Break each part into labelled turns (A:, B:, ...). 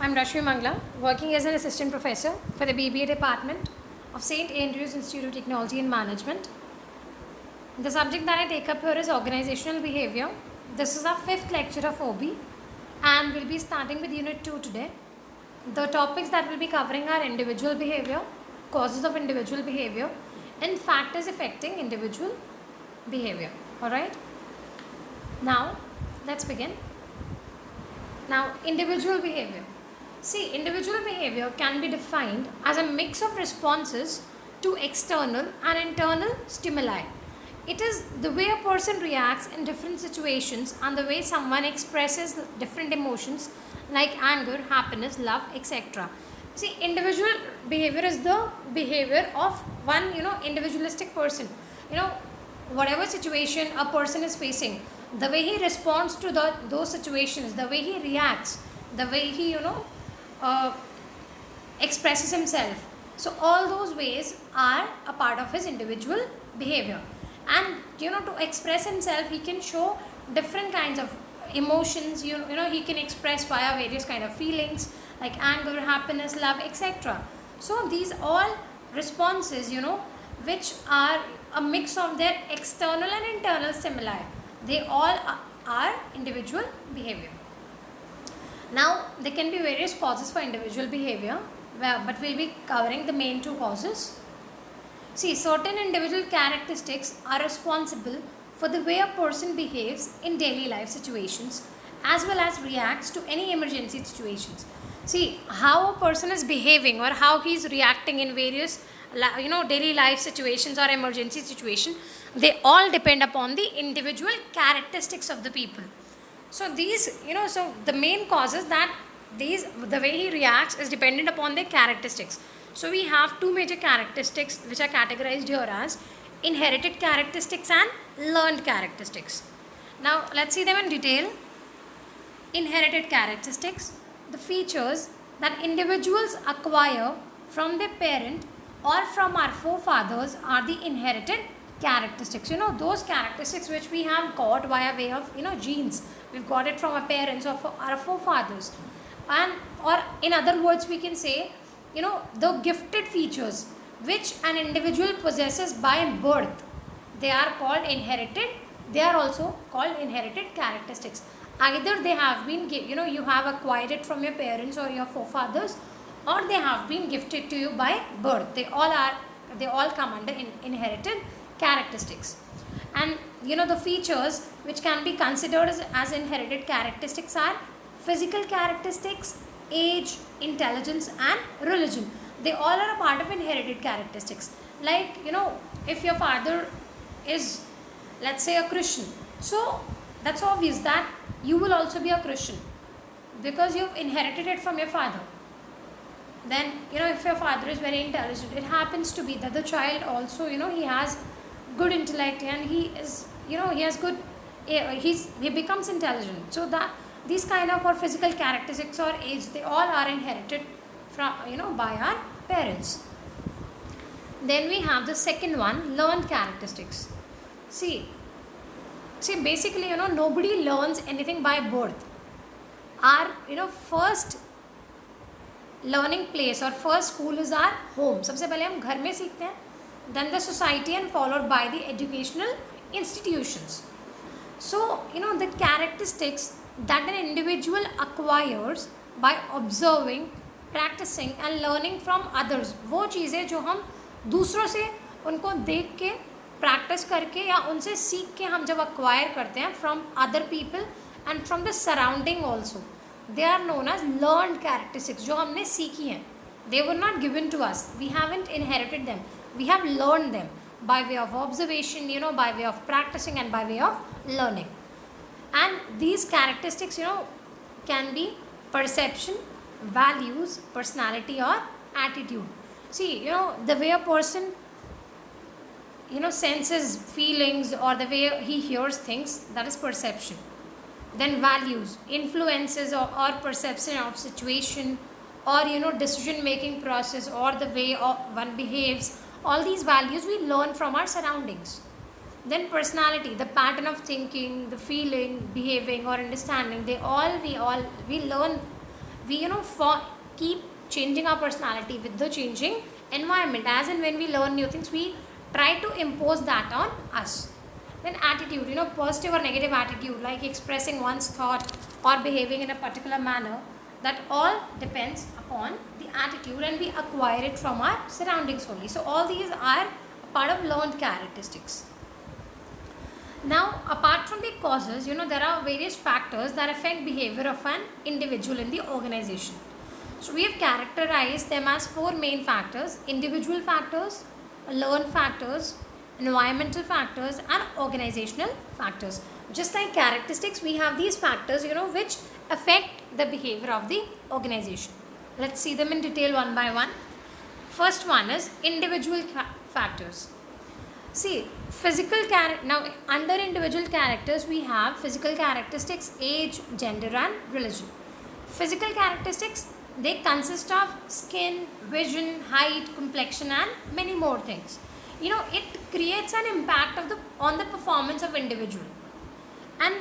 A: I'm Rashmi Mangla, working as an assistant professor for the BBA department of St. Andrews Institute of Technology and Management. The subject that I take up here is organizational behavior. This is our fifth lecture of OB, and we'll be starting with Unit 2 today. The topics that we'll be covering are individual behavior, causes of individual behavior, and factors affecting individual behavior. Alright? Now, let's begin. Now, individual behavior. See, individual behavior can be defined as a mix of responses to external and internal stimuli. It is the way a person reacts in different situations and the way someone expresses different emotions like anger, happiness, love, etc. See, individual behavior is the behavior of one, individualistic person. Whatever situation a person is facing, the way he responds to those situations, the way he reacts, the way he, expresses himself. So all those ways are a part of his individual behavior. And to express himself, he can show different kinds of emotions. He can express via various kind of feelings like anger, happiness, love, etc. So these all responses, which are a mix of their external and internal stimuli, they all are individual behavior. Now, there can be various causes for individual behavior, but we'll be covering the main two causes. See, certain individual characteristics are responsible for the way a person behaves in daily life situations as well as reacts to any emergency situations. See, how a person is behaving or how he is reacting in various daily life situations or emergency situation, they all depend upon the individual characteristics of the people. So these, so the main causes that the way he reacts is dependent upon their characteristics. So we have two major characteristics which are categorized here as inherited characteristics and learned characteristics. Now let's see them in detail. Inherited characteristics, the features that individuals acquire from their parent or from our forefathers are the inherited characteristics. Those characteristics which we have got via way of genes. We've got it from our parents or our forefathers. And or in other words we can say the gifted features which an individual possesses by birth, they are called inherited. They are also called inherited characteristics. Either they have been you have acquired it from your parents or your forefathers, or they have been gifted to you by birth. They all come under inherited characteristics. And the features which can be considered as inherited characteristics are physical characteristics, age, intelligence and religion. They all are a part of inherited characteristics. Like if your father is, let's say, a Christian, so that's obvious that you will also be a Christian because you've inherited it from your father. Then if your father is very intelligent, it happens to be that the child also he has good intellect and he is he has good he becomes intelligent. So that these kind of or physical characteristics or age, they all are inherited from by our parents. Then we have the second one, learned characteristics. See basically nobody learns anything by birth. Our first learning place or first school is our home. सबसे पहले हम घर में सीखते हैं, then the society and followed by the educational institutions. So the characteristics that an individual acquires by observing, practicing and learning from others, वो चीज़ें जो हम दूसरों से उनको देख के प्रैक्टिस करके या उनसे सीख के हम जब acquire करते हैं from other people and from the surrounding also, they are known as learned characteristics. जो हमने सीखी हैं, they were not given to us, we haven't inherited them, we have learned them by way of observation, by way of practicing and by way of learning. And these characteristics can be perception, values, personality or attitude. See the way a person senses feelings or the way he hears things, that is perception. Then values, influences or perception of situation or decision making process or the way one behaves. All these values we learn from our surroundings. Then personality, the pattern of thinking, the feeling, behaving or understanding, we learn we for keep changing our personality with the changing environment. As and when we learn new things, we try to impose that on us. Then attitude, positive or negative attitude, like expressing one's thought or behaving in a particular manner, that all depends upon the attitude, and we acquire it from our surroundings only. So all these are a part of learned characteristics. Now, apart from the causes, there are various factors that affect behavior of an individual in the organization. So we have characterized them as four main factors: individual factors, learned factors, environmental factors, and organizational factors. Just like characteristics, we have these factors, which affect the behavior of the organization. Let's see them in detail one by one. First one is individual factors. See, now under individual characters, we have physical characteristics, age, gender, and religion. Physical characteristics, they consist of skin, vision, height, complexion, and many more things. It creates an impact on the performance of individual. And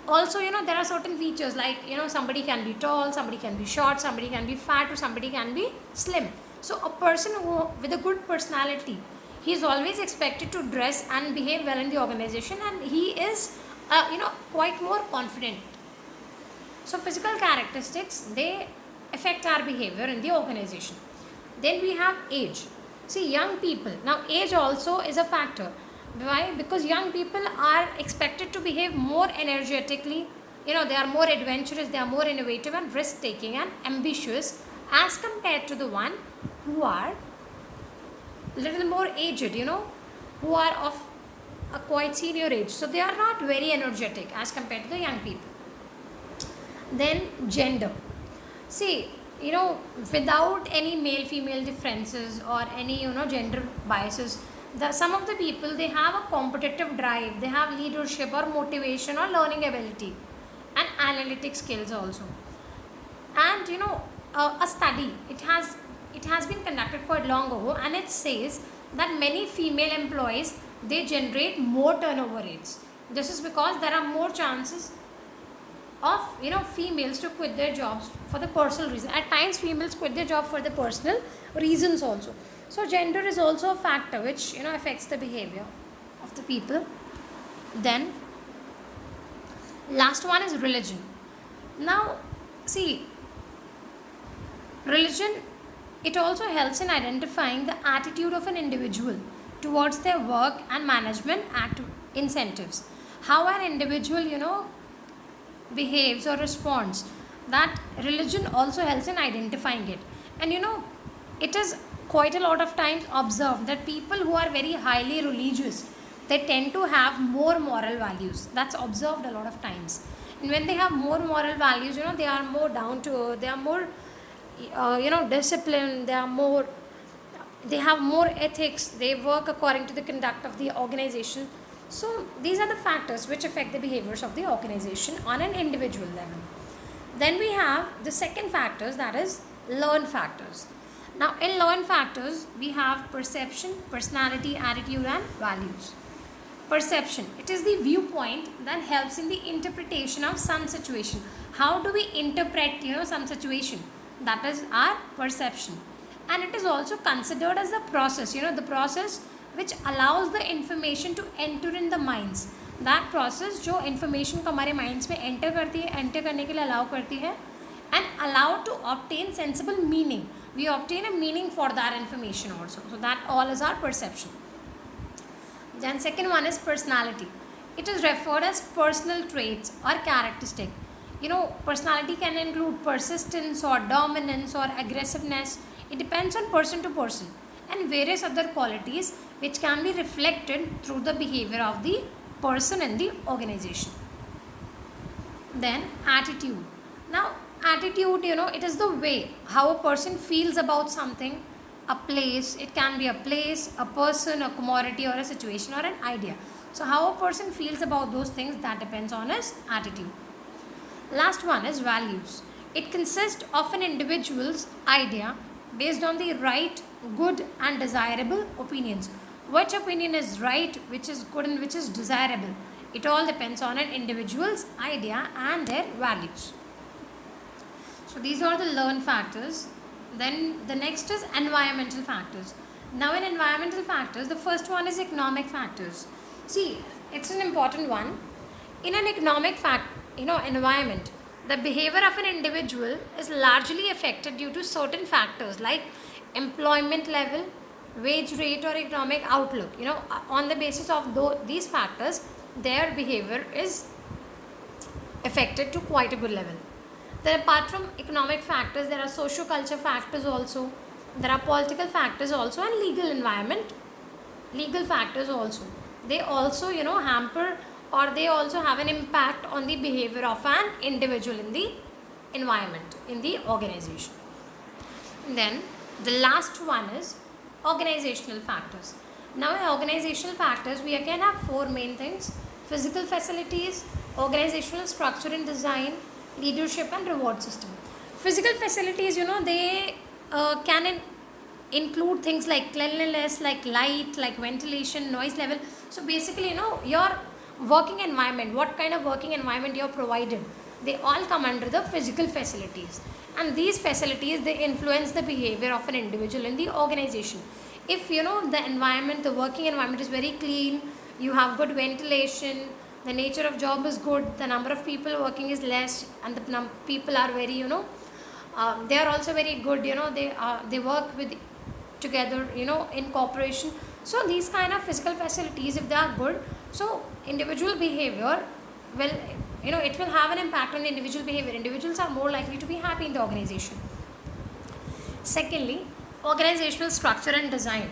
A: also, there are certain features like, somebody can be tall, somebody can be short, somebody can be fat, or somebody can be slim. So a person with a good personality, he is always expected to dress and behave well in the organization, and he is quite more confident. So physical characteristics, they affect our behavior in the organization. Then we have age. See, young people, now age also is a factor. Why? Because young people are expected to behave more energetically, they are more adventurous, they are more innovative and risk taking and ambitious, as compared to the one who are little more aged, who are of a quite senior age. So they are not very energetic as compared to the young people. Then gender. See, without any male-female differences or any, gender biases, some of the people, they have a competitive drive, they have leadership or motivation or learning ability and analytic skills also. And, a study, it has been conducted quite long ago, and it says that many female employees, they generate more turnover rates. This is because there are more chances of females to quit their jobs for the personal reason. At times females quit their job for the personal reasons also. So gender is also a factor which affects the behavior of the people. Then last one is religion. Now see, religion, it also helps in identifying the attitude of an individual towards their work and management incentives. How an individual behaves or responds, that religion also helps in identifying it. And it is quite a lot of times observed that people who are very highly religious, they tend to have more moral values. That's observed a lot of times. And when they have more moral values, they are more down to earth, they are more disciplined, they have more ethics, they work according to the conduct of the organization. So these are the factors which affect the behaviors of the organization on an individual level. Then we have the second factors, that is learned factors. Now in learned factors, we have perception, personality, attitude, and values. Perception, it is the viewpoint that helps in the interpretation of some situation. How do we interpret some situation? That is our perception. And it is also considered as the process, the process which allows the information to enter in the minds. That process जो information को हमारे minds में enter करती है, enter करने के लिए allow करती है, and allow to obtain sensible meaning. We obtain a meaning for that information also. So that all is our perception. Then second one is personality. It is referred as personal traits or characteristic. Personality can include persistence or dominance or aggressiveness. It depends on person to person, and various other qualities which can be reflected through the behavior of the person in the organization. Then attitude. Now attitude, it is the way how a person feels about something, a place. It can be a place, a person, a commodity, or a situation, or an idea. So how a person feels about those things, that depends on his attitude. Last one is values. It consists of an individual's idea based on the right, good, and desirable opinions. Which opinion is right, which is good, and which is desirable? It all depends on an individual's idea and their values. So So these are the learned factors. Then the next is environmental factors. Now in environmental factors, the first one is economic factors. See, it's an important one. In an economic environment, the behavior of an individual is largely affected due to certain factors like employment level, wage rate, or economic outlook. On the basis of these factors, their behavior is affected to quite a good level. Then apart from economic factors, there are socio-culture factors also. There are political factors also, and legal factors also. They also, hamper, or they also have an impact on the behavior of an individual in the environment, in the organization. And then the last one is organizational factors. Now in organizational factors, we again have four main things: physical facilities, organizational structure and design, leadership, and reward system. Physical facilities, they can include things like cleanliness, like light, like ventilation, noise level. So basically, your working environment, what kind of working environment you're provided, they all come under the physical facilities. And these facilities, they influence the behavior of an individual in the organization. If the environment, the working environment is very clean, you have good ventilation, the nature of job is good, the number of people working is less, and the people are very, they are also very good, they work with together, in cooperation. So these kind of physical facilities, if they are good, so individual behavior will, it will have an impact on individual behavior. Individuals are more likely to be happy in the organization. Secondly, organizational structure and design.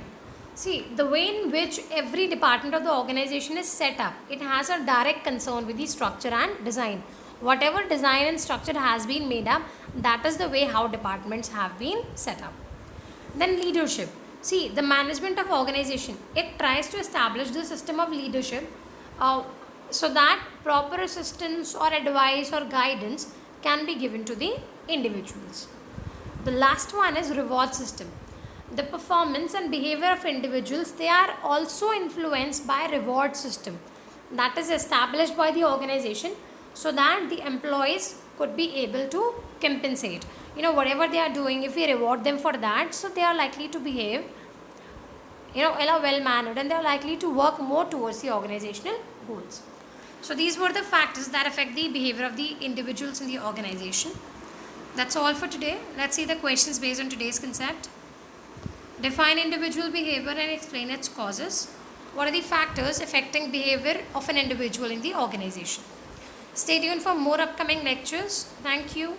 A: See, the way in which every department of the organization is set up, it has a direct concern with the structure and design. Whatever design and structure has been made up, that is the way how departments have been set up. Then leadership. See, the management of organization, it tries to establish the system of leadership so that proper assistance or advice or guidance can be given to the individuals. The last one is reward system. The performance and behavior of individuals, they are also influenced by reward system that is established by the organization so that the employees could be able to compensate. Whatever they are doing, if we reward them for that, so they are likely to behave, in a well mannered, and they are likely to work more towards the organizational goals. So these were the factors that affect the behavior of the individuals in the organization. That's all for today. Let's see the questions based on today's concept. Define individual behavior and explain its causes. What are the factors affecting behavior of an individual in the organization? Stay tuned for more upcoming lectures. Thank you.